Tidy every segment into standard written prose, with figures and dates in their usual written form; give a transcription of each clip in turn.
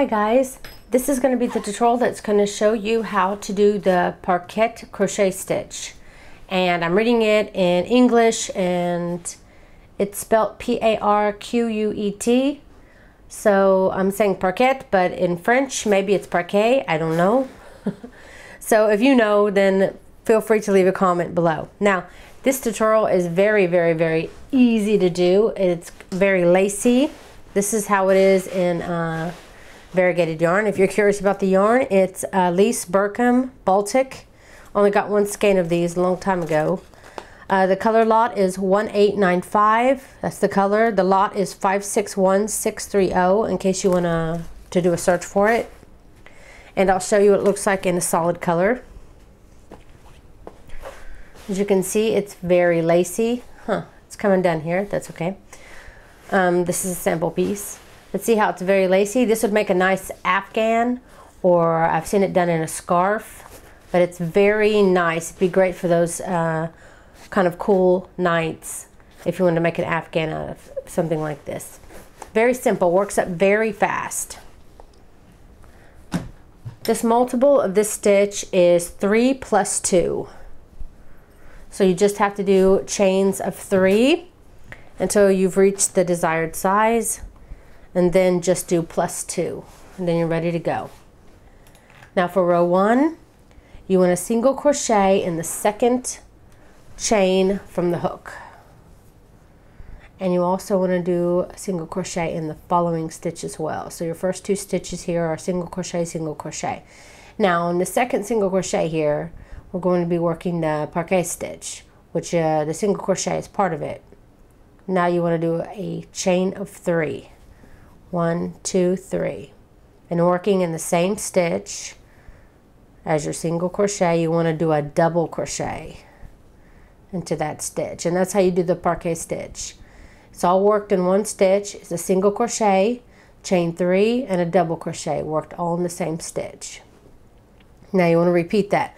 Hi guys, this is going to be the tutorial that's going to show you how to do the Parquet Crochet Stitch, and I'm reading it in English and it's spelled P-A-R-Q-U-E-T, so I'm saying Parquet, but in French maybe it's Parquet, I don't know. So if you know, then feel free to leave a comment below. Now this tutorial is very easy to do. It's very lacy. This is how it is in variegated yarn. If you're curious about the yarn, it's Lease Burkham Baltic. Only got one skein of these a long time ago. The color lot is 1895. That's the color. The lot is 561630 in case you want to do a search for it. And I'll show you what it looks like in a solid color. As you can see, it's very lacy. It's coming down here. That's okay. This is a sample piece. Let's see how it's very lacy. This would make a nice afghan, or I've seen it done in a scarf, but it's very nice. It'd be great for those kind of cool nights if you want to make an afghan out of something like this. Very simple, works up very fast. This multiple of this stitch is 3 plus 2. So you just have to do chains of 3 until you've reached the desired size, and then just do plus 2, and then you're ready to go. Now for row 1, you want to single crochet in the second chain from the hook, and you also want to do a single crochet in the following stitch as well. So your first 2 stitches here are single crochet, single crochet. Now on the second single crochet here, we're going to be working the Parquet Stitch, which the single crochet is part of it. Now you want to do a chain of 3. 1, 2, 3. And working in the same stitch as your single crochet, you want to do a double crochet into that stitch. And that's how you do the Parquet Stitch. It's all worked in one stitch. It's a single crochet, chain 3, and a double crochet, worked all in the same stitch. Now you want to repeat that.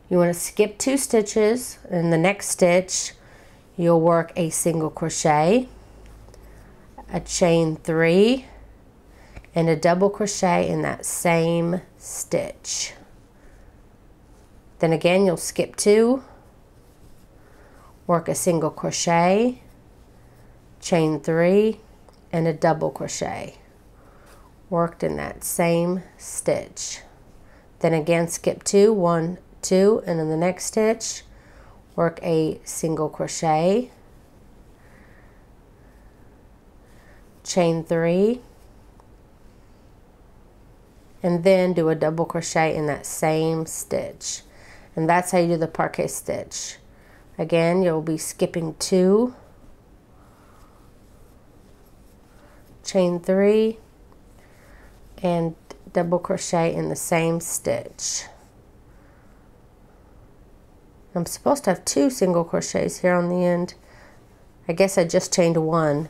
You want to skip 2 stitches. In the next stitch, you'll work a single crochet, a chain 3, and a double crochet in that same stitch. Then again, you'll skip 2, work a single crochet, chain 3, and a double crochet, worked in that same stitch. Then again, skip 2, 1, 2, and in the next stitch, work a single crochet, chain 3, and then do a double crochet in that same stitch. And that's how you do the Parquet Stitch. Again, you'll be skipping 2, chain 3, and double crochet in the same stitch. I'm supposed to have 2 single crochets here on the end. I guess I just chained 1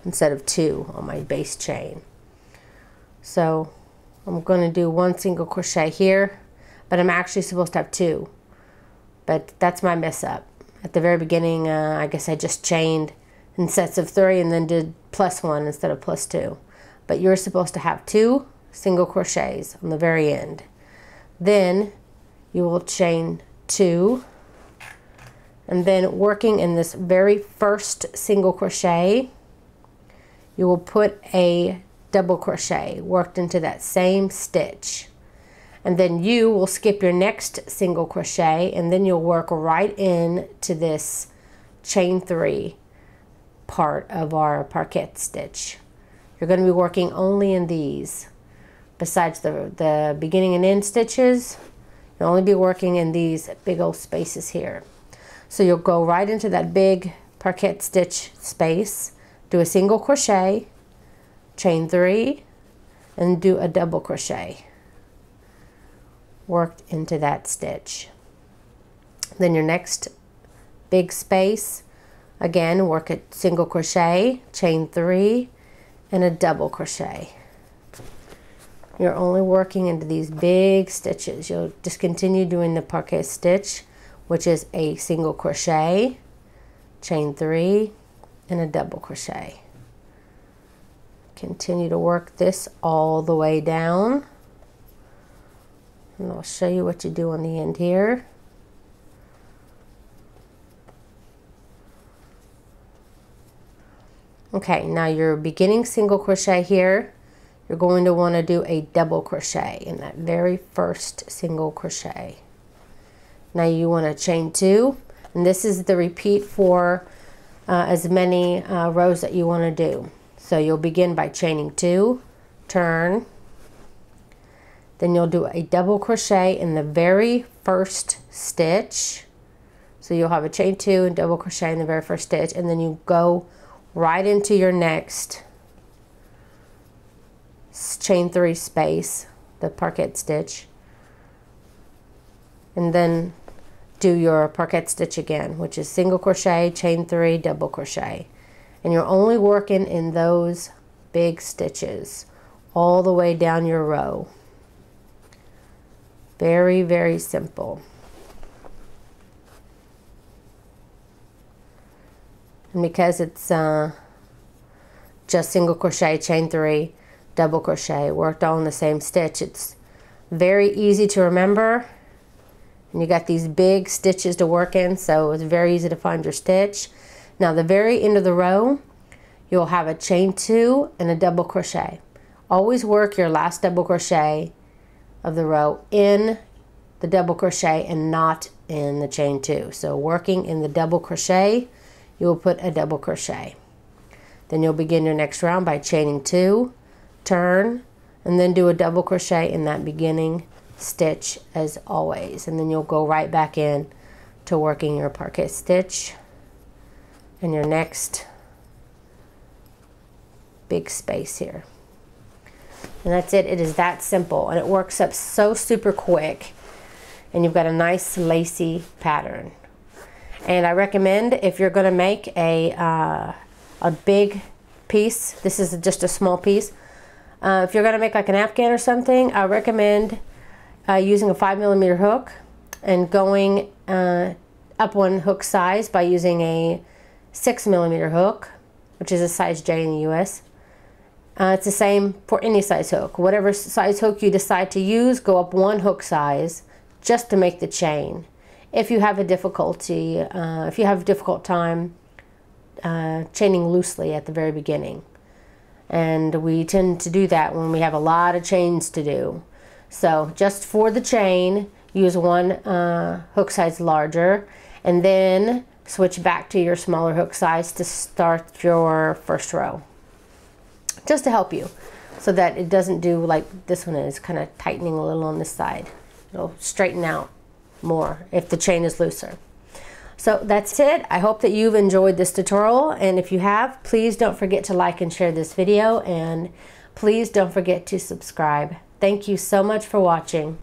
instead of 2 on my base chain. So I'm going to do 1 single crochet here, but I'm actually supposed to have 2. But that's my mess up. At the very beginning, I guess I just chained in sets of 3 and then did plus 1 instead of plus 2. But you're supposed to have 2 single crochets on the very end. Then you will chain 2, and then working in this very first single crochet, you will put a double crochet worked into that same stitch. And then you will skip your next single crochet, and then you'll work right in to this chain 3 part of our Parquet Stitch. You're going to be working only in these. Besides the beginning and end stitches, you'll only be working in these big old spaces here. So you'll go right into that big Parquet Stitch space, do a single crochet, chain 3, and do a double crochet worked into that stitch. Then your next big space, again, work a single crochet, chain 3, and a double crochet. You're only working into these big stitches. You'll just continue doing the Parquet Stitch, which is a single crochet, chain 3, and a double crochet. continue to work this all the way down. And I'll show you what you do on the end here. Okay, now your beginning single crochet here, you're going to want to do a double crochet in that very first single crochet. Now you want to chain 2, and this is the repeat for as many rows that you want to do. So you'll begin by chaining 2, turn, then you'll do a double crochet in the very first stitch. So you'll have a chain 2 and double crochet in the very first stitch, and then you go right into your next chain 3 space, the Parquet Stitch, and then do your Parquet Stitch again, which is single crochet, chain 3, double crochet. And you're only working in those big stitches all the way down your row. Very, very simple. And because it's just single crochet, chain 3, double crochet, worked all in the same stitch, it's very easy to remember. And you got these big stitches to work in, so it's very easy to find your stitch. Now the very end of the row, you'll have a chain 2 and a double crochet. Always work your last double crochet of the row in the double crochet and not in the chain 2. So working in the double crochet, you'll put a double crochet. Then you'll begin your next round by chaining 2, turn, and then do a double crochet in that beginning stitch as always. And then you'll go right back in to working your Parquet Stitch and your next big space here. And that's it. It is that simple, and it works up so super quick, and you've got a nice lacy pattern. And I recommend, if you're going to make a big piece, this is just a small piece, if you're going to make like an afghan or something, I recommend using a 5mm hook and going up one hook size by using a 6mm hook, which is a size J in the US. It's the same for any size hook. Whatever size hook you decide to use, go up one hook size just to make the chain. If you have a difficult time chaining loosely at the very beginning. And we tend to do that when we have a lot of chains to do. So just for the chain, use one hook size larger, and then switch back to your smaller hook size to start your first row. Just to help you, so that it doesn't do like this one is kind of tightening a little on this side. It'll straighten out more if the chain is looser. So that's it. I hope that you've enjoyed this tutorial, and if you have, please don't forget to like and share this video, and please don't forget to subscribe. Thank you so much for watching.